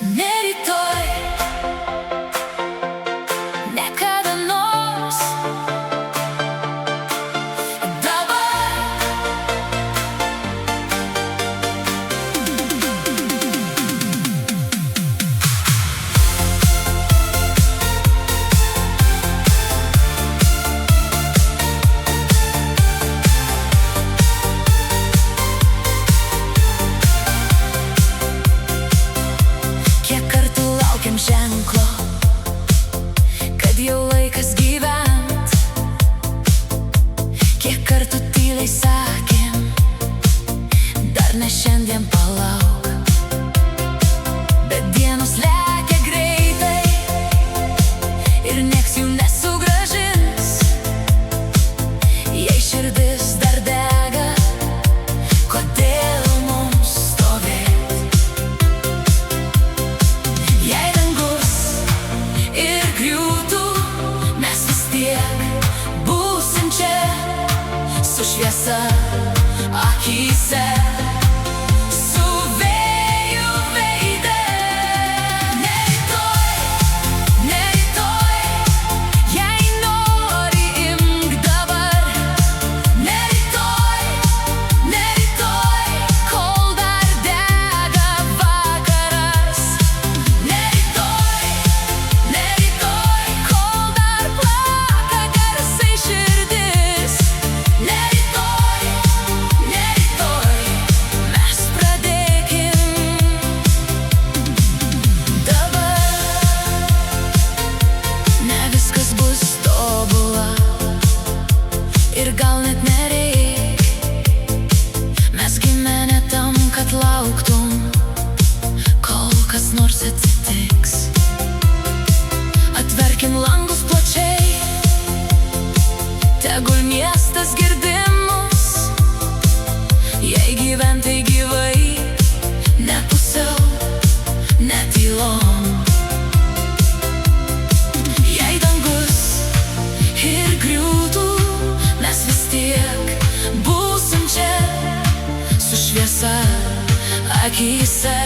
Ne rytoj, ne kada nors, dabar. Kiek kartų laukiam ženklo, kad jau laikas gyvent. Kiek kartų tyliai sakėm, dar ne šiandien palauk. Bet dienos lekia greitai ir nieks jų nesugrąžins. Jei širdis dar dega, kodėl mums stovėt? Jei dangus ir griūtų, mes vis tiek būsim čia, su šviesa akyse, su vėju veide. Ne rytoj, ne rytoj, jei nori imk dabar. Ne rytoj, ne rytoj, kol dar dega vakaras. Ne rytoj, kol dar plaka garsai širdis. Ne rytoj, mes pradėkim dabar. Ne viskas bus tobula ir gal net nereik. Mes gimę ne tam, kad lauktum, kol kas nors atsitiks. Atverkim langus plačiai, tegul miestas girdi mus. Jei gyventai gyvai, ne pusiau, ne tylom. Jei dangus ir griūtų, mes vis tiek būsim čia, su šviesa akyse.